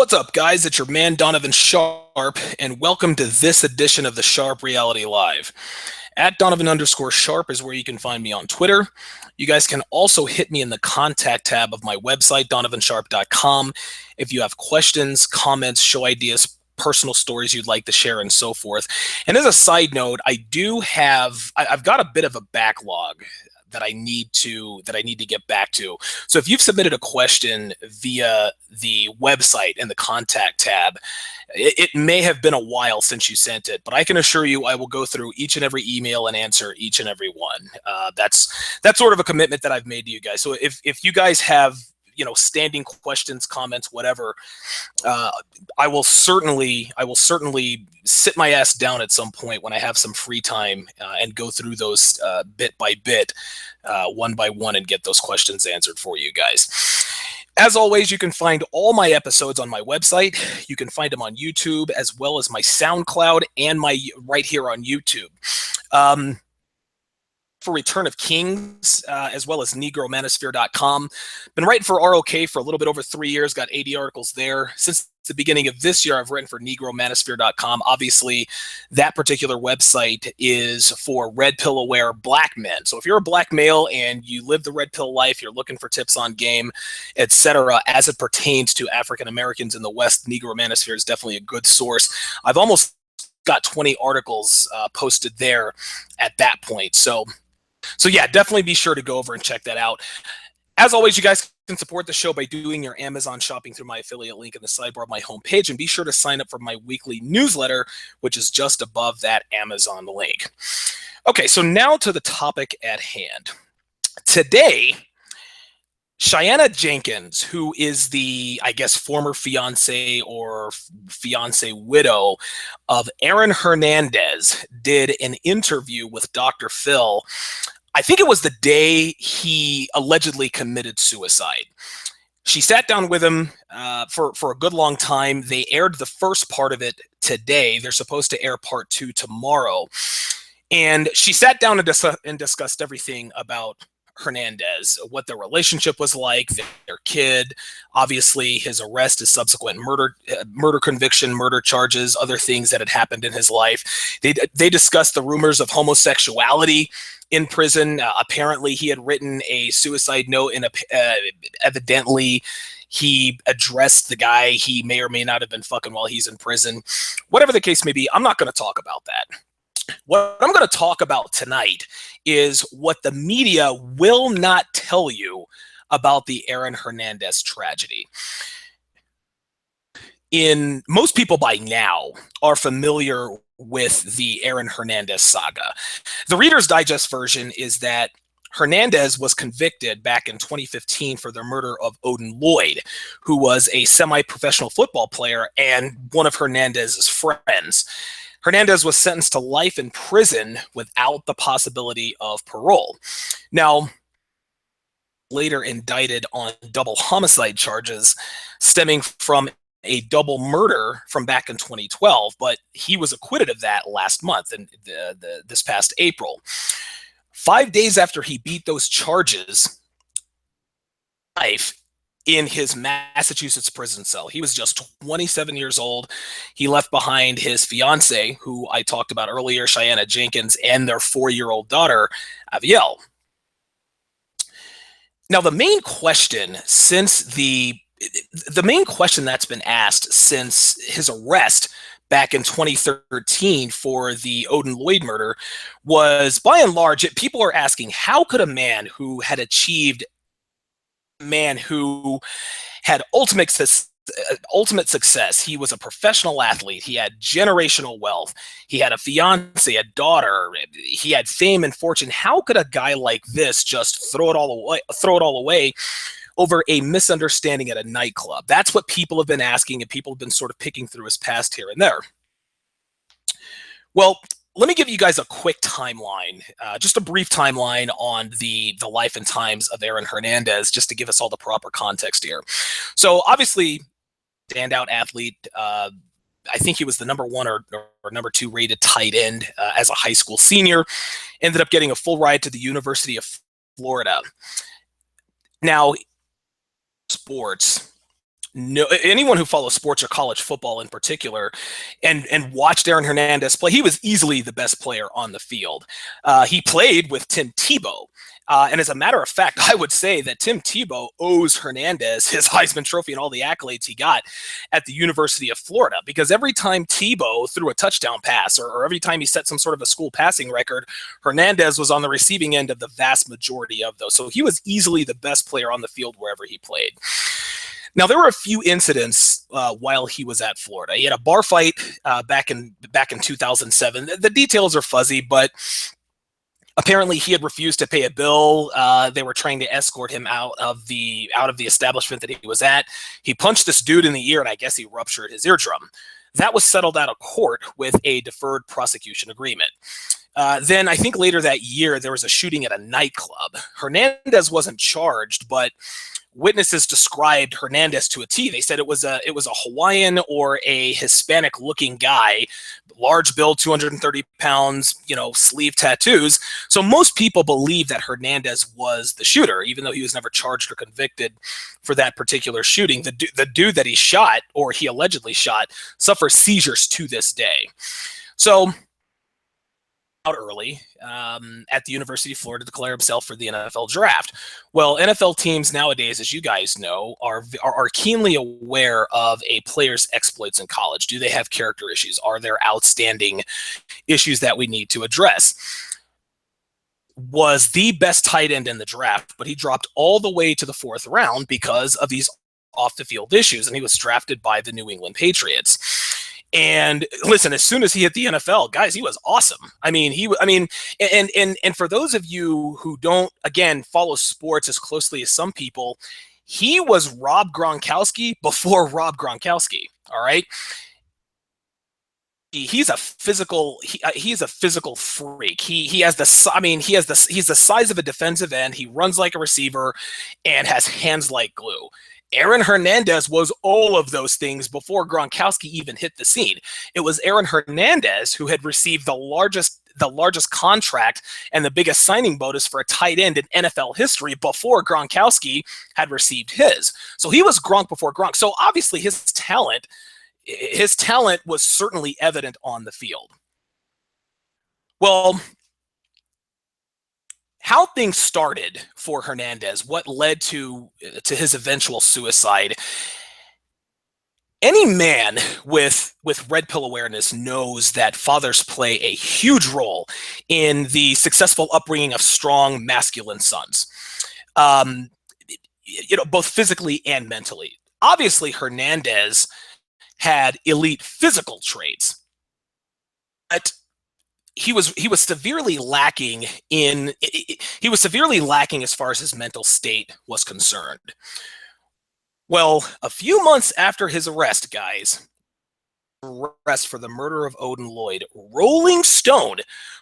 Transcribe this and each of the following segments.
What's up, guys? It's your man Donovan Sharp, and welcome to this edition of the Sharp Reality Live. At Donovan_Sharp is where you can find me on Twitter. You guys can also hit me in the contact tab of my website, donovansharp.com, if you have questions, comments, show ideas, personal stories you'd like to share, and so forth. And as a side note, I've got a bit of a backlog that I need to get back to. So if you've submitted a question via the website in the contact tab, it may have been a while since you sent it, but I can assure you I will go through each and every email and answer each and every one. That's sort of a commitment that I've made to you guys. So if you guys have standing questions, comments, whatever, I will certainly sit my ass down at some point when I have some free time and go through those bit by bit, one by one, and get those questions answered for you guys. As always, you can find all my episodes on my website. You can find them on YouTube, as well as my SoundCloud and my right here on YouTube. For Return of Kings, as well as negromanosphere.com. Been writing for ROK for a little bit over 3 years, got 80 articles there. Since the beginning of this year, I've written for negromanosphere.com. Obviously, that particular website is for red pill aware black men. So if you're a black male and you live the red pill life, you're looking for tips on game, etc., as it pertains to African Americans in the West, Negromanosphere is definitely a good source. I've almost got 20 articles posted there at that point. So yeah, definitely be sure to go over and check that out. As always, you guys can support the show by doing your Amazon shopping through my affiliate link in the sidebar of my homepage, and be sure to sign up for my weekly newsletter, which is just above that Amazon link. Okay, so now to the topic at hand. Today, Shayanna Jenkins, who is the, I guess, former fiance or fiance widow of Aaron Hernandez, did an interview with Dr. Phil. I think it was the day he allegedly committed suicide. She sat down with him for a good long time. They aired the first part of it today. They're supposed to air part 2 tomorrow. And she sat down and discussed everything about Hernandez, what their relationship was like, their kid, obviously his arrest, his subsequent murder conviction, murder charges, other things that had happened in his life. They discussed the rumors of homosexuality in prison. Apparently, he had written a suicide note, and evidently he addressed the guy he may or may not have been fucking while he's in prison. Whatever the case may be, I'm not going to talk about that. What I'm going to talk about tonight is what the media will not tell you about the Aaron Hernandez tragedy. Most people by now are familiar with the Aaron Hernandez saga. The Reader's Digest version is that Hernandez was convicted back in 2015 for the murder of Odin Lloyd, who was a semi-professional football player and one of Hernandez's friends. Hernandez was sentenced to life in prison without the possibility of parole. Now, later indicted on double homicide charges stemming from a double murder from back in 2012, but he was acquitted of that last month, and this past April. 5 days after he beat those charges, life in his Massachusetts prison cell. He was just 27 years old. He left behind his fiance, who I talked about earlier, Shayanna Jenkins, and their 4-year-old daughter, Avielle. Now, the main question that's been asked since his arrest back in 2013 for the Odin Lloyd murder was, by and large, people are asking, how could a man who had ultimate success, he was a professional athlete, he had generational wealth, he had a fiance, a daughter, he had fame and fortune, how could a guy like this just throw it all away over a misunderstanding at a nightclub? That's what people have been asking, and people have been sort of picking through his past here and there. Well, let me give you guys a quick timeline, just a brief timeline on the life and times of Aaron Hernandez, just to give us all the proper context here. So obviously, standout athlete. I think he was the number 1 or number 2 rated tight end as a high school senior. Ended up getting a full ride to the University of Florida. Now, sports, no, anyone who follows sports or college football in particular, and watched Aaron Hernandez play, he was easily the best player on the field. He played with Tim Tebow. And as a matter of fact, I would say that Tim Tebow owes Hernandez his Heisman Trophy and all the accolades he got at the University of Florida, because every time Tebow threw a touchdown pass, or every time he set some sort of a school passing record, Hernandez was on the receiving end of the vast majority of those. So he was easily the best player on the field wherever he played. Now, there were a few incidents while he was at Florida. He had a bar fight back in 2007. The details are fuzzy, but apparently he had refused to pay a bill. They were trying to escort him out of the establishment that he was at. He punched this dude in the ear, and I guess he ruptured his eardrum. That was settled out of court with a deferred prosecution agreement. Then I think later that year, there was a shooting at a nightclub. Hernandez wasn't charged, but witnesses described Hernandez to a T. They said it was a Hawaiian or a Hispanic-looking guy, large build, 230 pounds, sleeve tattoos. So most people believe that Hernandez was the shooter, even though he was never charged or convicted for that particular shooting. The dude that he shot, or he allegedly shot, suffers seizures to this day. So out early at the University of Florida to declare himself for the NFL draft. Well, NFL teams nowadays, as you guys know, are keenly aware of a player's exploits in college. Do they have character issues? Are there outstanding issues that we need to address? Was the best tight end in the draft, but he dropped all the way to the 4th round because of these off the field issues, and he was drafted by the New England Patriots. And listen, as soon as he hit the NFL, guys, he was awesome. And for those of you who don't, again, follow sports as closely as some people, he was Rob Gronkowski before Rob Gronkowski. All right. He's a physical freak. He's the size of a defensive end. He runs like a receiver and has hands like glue. Aaron Hernandez was all of those things before Gronkowski even hit the scene. It was Aaron Hernandez who had received the largest contract and the biggest signing bonus for a tight end in NFL history before Gronkowski had received his. So he was Gronk before Gronk. So obviously his talent was certainly evident on the field. Well, how things started for Hernandez, what led to his eventual suicide. Any man with red pill awareness knows that fathers play a huge role in the successful upbringing of strong masculine sons, both physically and mentally. Obviously, Hernandez had elite physical traits, but he was severely lacking as far as his mental state was concerned. Well, a few months after his arrest, guys, for the murder of Odin Lloyd, Rolling Stone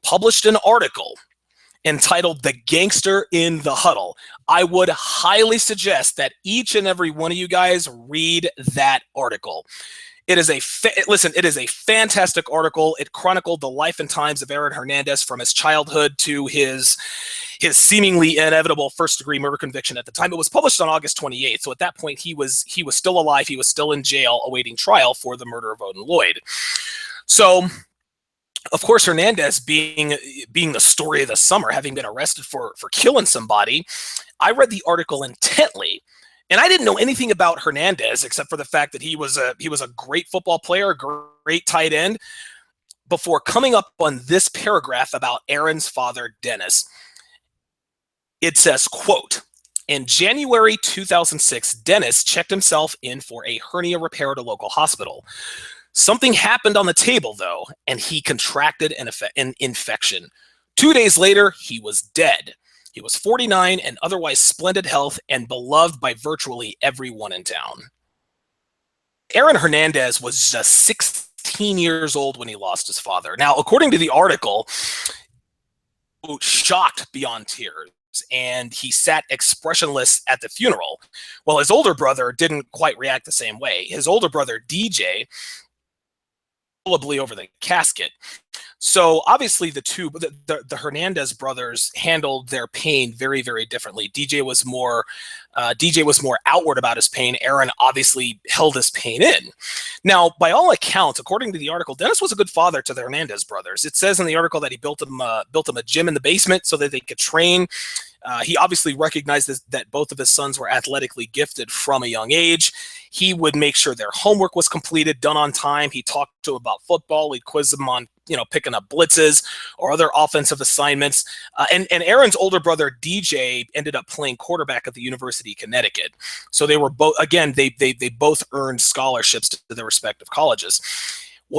published an article entitled "The Gangster in the Huddle." I would highly suggest that each and every one of you guys read that article. It is a fantastic article. It chronicled the life and times of Aaron Hernandez from his childhood to his seemingly inevitable first-degree murder conviction at the time. It was published on August 28th, so at that point he was still alive. He was still in jail awaiting trial for the murder of Odin Lloyd. So, of course, Hernandez being the story of the summer, having been arrested for killing somebody, I read the article intently. And I didn't know anything about Hernandez except for the fact that he was a great football player, a great tight end, before coming up on this paragraph about Aaron's father, Dennis. It says, quote, "In January 2006, Dennis checked himself in for a hernia repair at a local hospital. Something happened on the table, though, and he contracted an infection. 2 days later, he was dead. He was 49 and otherwise splendid health and beloved by virtually everyone in town." Aaron Hernandez was just 16 years old when he lost his father. Now, according to the article, shocked beyond tears, and he sat expressionless at the funeral. Well, his older brother didn't quite react the same way. His older brother, DJ, over the casket. So obviously the Hernandez brothers handled their pain very, very differently. DJ was more outward about his pain. Aaron obviously held his pain in. Now, by all accounts, according to the article, Dennis was a good father to the Hernandez brothers. It says in the article that he built them a gym in the basement so that they could train. He obviously recognized that both of his sons were athletically gifted from a young age. He would make sure their homework was completed, done on time. He talked to them about football. He'd quiz them on, picking up blitzes or other offensive assignments. And Aaron's older brother, DJ, ended up playing quarterback at the University of Connecticut. So they were both, again, they both earned scholarships to their respective colleges.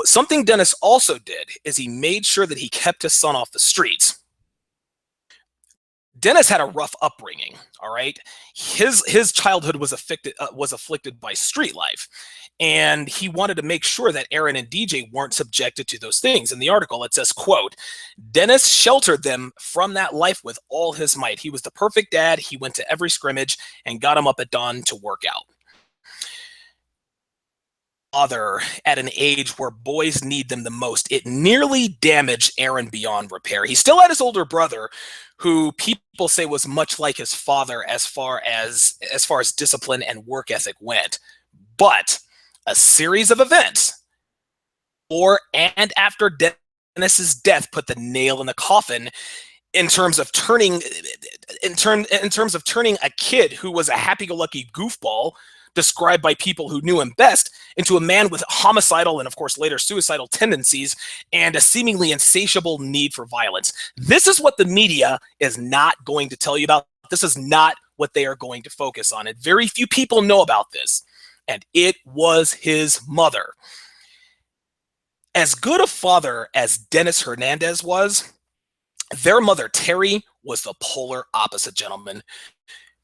Something Dennis also did is he made sure that he kept his son off the streets. Dennis had a rough upbringing, all right? His childhood was afflicted by street life, and he wanted to make sure that Aaron and DJ weren't subjected to those things. In the article, it says, quote, Dennis sheltered them from that life with all his might. He was the perfect dad. He went to every scrimmage and got him up at dawn to work out. Father at an age where boys need them the most, it nearly damaged Aaron beyond repair. He still had his older brother, who people say was much like his father as far as discipline and work ethic went. But a series of events before and after Dennis's death put the nail in the coffin in terms of turning a kid who was a happy-go-lucky goofball, described by people who knew him best, into a man with homicidal and, of course, later suicidal tendencies and a seemingly insatiable need for violence. This is what the media is not going to tell you about. This is not what they are going to focus on. And very few people know about this. And it was his mother. As good a father as Dennis Hernandez was, their mother, Terry, was the polar opposite, gentlemen.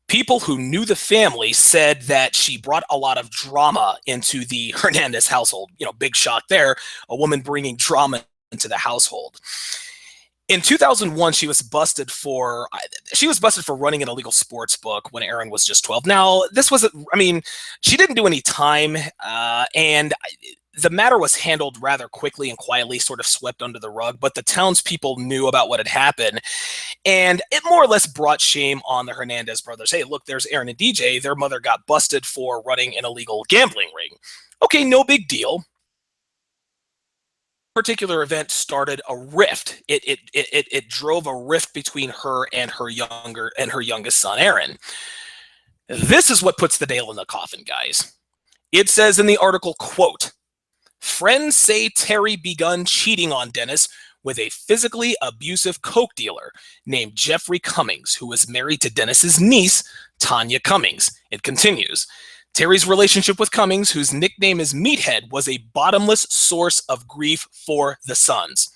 People who knew the family said that she brought a lot of drama into the Hernandez household. Big shock there, a woman bringing drama into the household. In 2001, she was busted for running an illegal sports book when Aaron was just 12. Now, she didn't do any time, and the matter was handled rather quickly and quietly, sort of swept under the rug, but the townspeople knew about what had happened, and it more or less brought shame on the Hernandez brothers. Hey, look, there's Aaron and DJ. Their mother got busted for running an illegal gambling ring. Okay, no big deal. Particular event started a rift. It drove a rift between her and her youngest son, Aaron. This is what puts the nail in the coffin, guys. It says in the article, quote, friends say Terry begun cheating on Dennis with a physically abusive coke dealer named Jeffrey Cummings, who was married to Dennis's niece, Tanya Cummings. It continues. Terry's relationship with Cummings, whose nickname is Meathead, was a bottomless source of grief for the sons.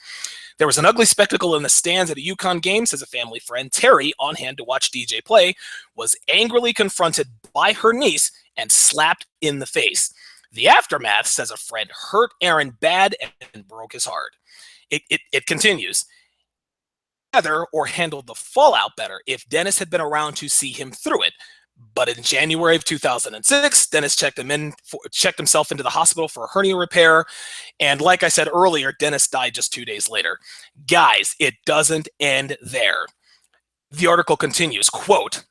There was an ugly spectacle in the stands at a UConn game, says a family friend. Terry, on hand to watch DJ play, was angrily confronted by her niece and slapped in the face. The aftermath, says a friend, hurt Aaron bad and broke his heart. It continues. Together or handled the fallout better if Dennis had been around to see him through it. But in January of 2006, Dennis checked himself into the hospital for a hernia repair. And like I said earlier, Dennis died just 2 days later. Guys, it doesn't end there. The article continues, quote,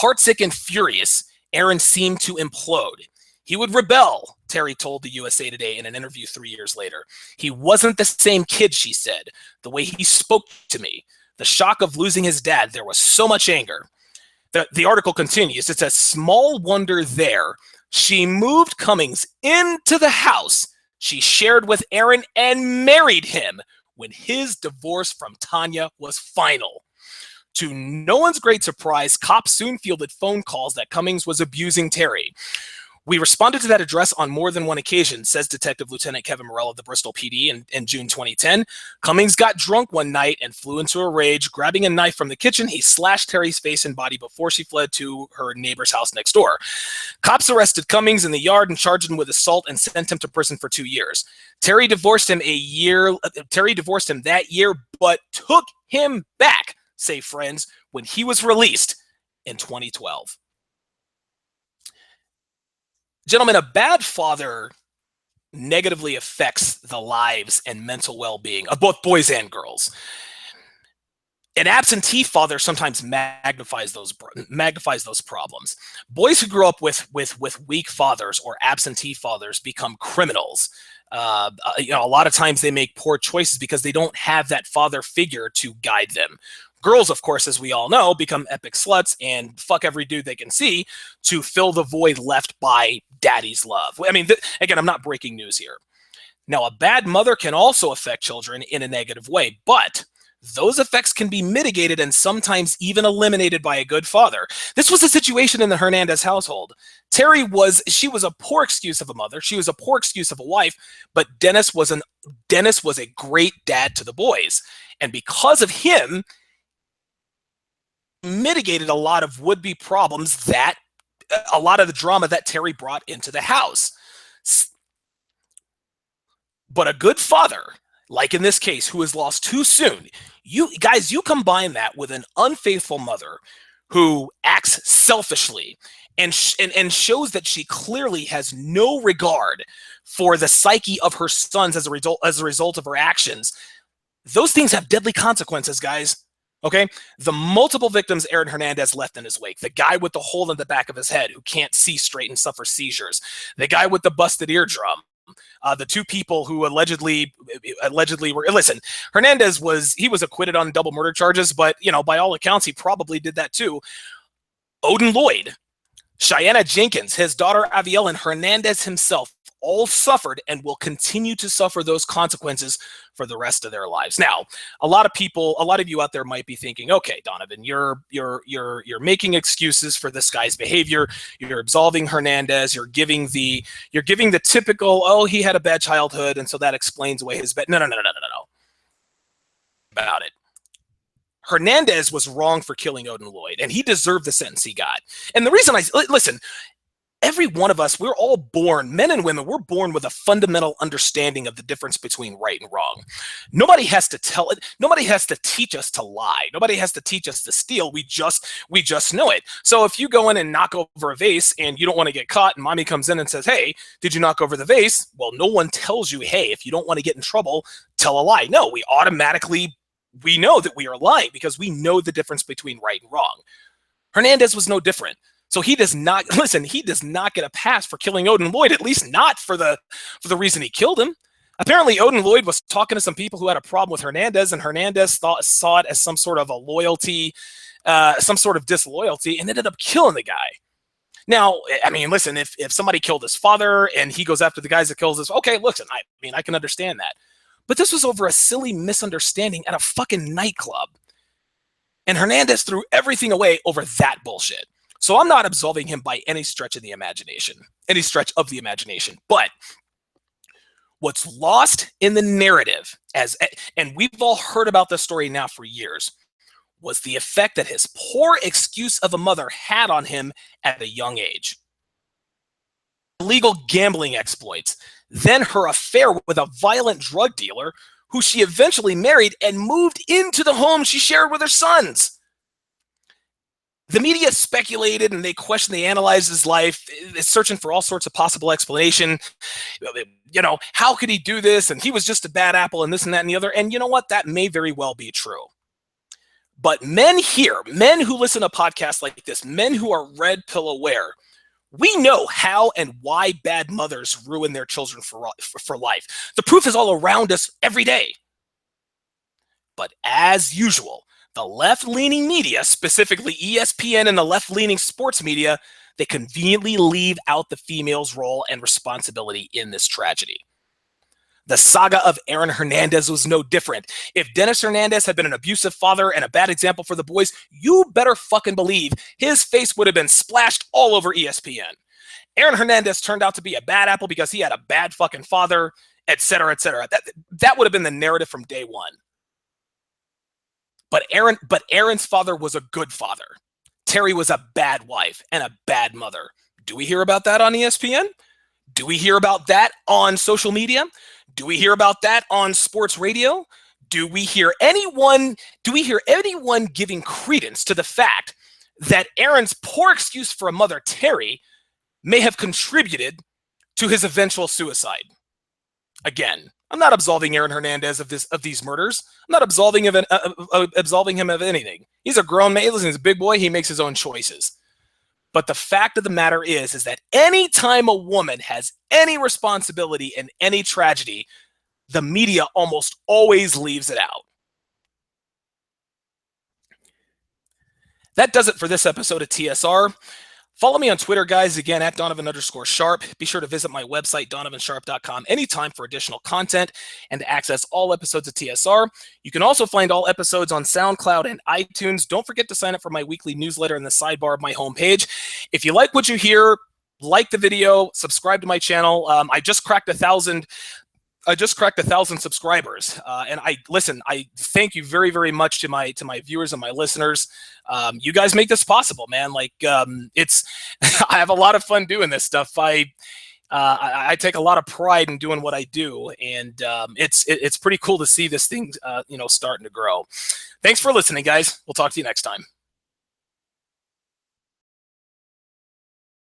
heartsick and furious, Aaron seemed to implode. He would rebel, Terry told the USA Today in an interview 3 years later. He wasn't the same kid, she said. The way he spoke to me, the shock of losing his dad, there was so much anger. The article continues. It says, small wonder there. She moved Cummings into the house she shared with Aaron and married him when his divorce from Tanya was final. To no one's great surprise, cops soon fielded phone calls that Cummings was abusing Terry. We responded to that address on more than one occasion, says Detective Lieutenant Kevin Morell of the Bristol PD in June 2010. Cummings got drunk one night and flew into a rage. Grabbing a knife from the kitchen, he slashed Terry's face and body before she fled to her neighbor's house next door. Cops arrested Cummings in the yard and charged him with assault and sent him to prison for 2 years. Terry divorced him that year, but took him back, say friends, when he was released in 2012. Gentlemen, a bad father negatively affects the lives and mental well-being of both boys and girls. An absentee father sometimes magnifies those problems. Boys who grow up with weak fathers or absentee fathers become criminals. A lot of times they make poor choices because they don't have that father figure to guide them. Girls, of course, as we all know, become epic sluts and fuck every dude they can see to fill the void left by daddy's love. I mean, again, I'm not breaking news here. Now, a bad mother can also affect children in a negative way, but those effects can be mitigated and sometimes even eliminated by a good father. This was the situation in the Hernandez household. Terry was a poor excuse of a mother. She was a poor excuse of a wife, but Dennis was a great dad to the boys. And because of him, mitigated a lot of would-be problems that a lot of the drama that Terry brought into the house. But a good father, like in this case, who is lost too soon, you combine that with an unfaithful mother who acts selfishly and shows that she clearly has no regard for the psyche of her sons as a result of her actions. Those things have deadly consequences, guys. Okay, the multiple victims Aaron Hernandez left in his wake, the guy with the hole in the back of his head who can't see straight and suffers seizures, the guy with the busted eardrum, the two people who allegedly were, listen, Hernandez was acquitted on double murder charges, but by all accounts he probably did that too. Odin Lloyd, Shayanna Jenkins, his daughter Aviel, and Hernandez himself all suffered and will continue to suffer those consequences for the rest of their lives. Now, a lot of you out there might be thinking, okay, Donovan, you're making excuses for this guy's behavior. You're absolving Hernandez. You're giving the typical, oh, he had a bad childhood, and so that explains away his bad. No. About it. Hernandez was wrong for killing Odin Lloyd, and he deserved the sentence he got. And the reason listen, every one of us, we're all born, men and women, we're born with a fundamental understanding of the difference between right and wrong. Nobody has to tell it. Nobody has to teach us to lie. Nobody has to teach us to steal. We just know it. So if you go in and knock over a vase and you don't want to get caught and mommy comes in and says, hey, did you knock over the vase? Well, no one tells you, hey, if you don't want to get in trouble, tell a lie. No, we know that we are lying because we know the difference between right and wrong. Hernandez was no different. So he does not get a pass for killing Odin Lloyd, at least not for the reason he killed him. Apparently, Odin Lloyd was talking to some people who had a problem with Hernandez, and Hernandez saw it as some sort of a loyalty, some sort of disloyalty, and ended up killing the guy. Now, I mean, listen, if somebody killed his father and he goes after the guys that kills his, okay, listen, I can understand that. But this was over a silly misunderstanding at a fucking nightclub. And Hernandez threw everything away over that bullshit. So I'm not absolving him by any stretch of the imagination. But what's lost in the narrative, and we've all heard about this story now for years, was the effect that his poor excuse of a mother had on him at a young age. Illegal gambling exploits, then her affair with a violent drug dealer who she eventually married and moved into the home she shared with her sons. The media speculated and they questioned, they analyzed his life, searching for all sorts of possible explanation. How could he do this? And he was just a bad apple and this and that and the other. And you know what? That may very well be true. But men who listen to podcasts like this, men who are red pill aware, we know how and why bad mothers ruin their children for life. The proof is all around us every day. But as usual, the left-leaning media, specifically ESPN and the left-leaning sports media, they conveniently leave out the female's role and responsibility in this tragedy. The saga of Aaron Hernandez was no different. If Dennis Hernandez had been an abusive father and a bad example for the boys, you better fucking believe his face would have been splashed all over ESPN. Aaron Hernandez turned out to be a bad apple because he had a bad fucking father, et cetera, et cetera. That would have been the narrative from day one. But Aaron's father was a good father. Terry was a bad wife and a bad mother. Do we hear about that on ESPN? Do we hear about that on social media? Do we hear about that on sports radio? Do we hear anyone giving credence to the fact that Aaron's poor excuse for a mother, Terry, may have contributed to his eventual suicide? Again, I'm not absolving Aaron Hernandez of these murders. I'm not absolving him of anything. He's a grown man. Listen, he's a big boy. He makes his own choices. But the fact of the matter is that anytime a woman has any responsibility in any tragedy, the media almost always leaves it out. That does it for this episode of TSR. Follow me on Twitter, guys, again, at Donovan_Sharp. Be sure to visit my website, donovansharp.com, anytime for additional content and to access all episodes of TSR. You can also find all episodes on SoundCloud and iTunes. Don't forget to sign up for my weekly newsletter in the sidebar of my homepage. If you like what you hear, like the video, subscribe to my channel. I just cracked 1,000 subscribers, and I thank you very, very much to my viewers and my listeners. You guys make this possible, man. Like, it's I have a lot of fun doing this stuff. I take a lot of pride in doing what I do, and it's pretty cool to see this thing starting to grow. Thanks for listening, guys. We'll talk to you next time.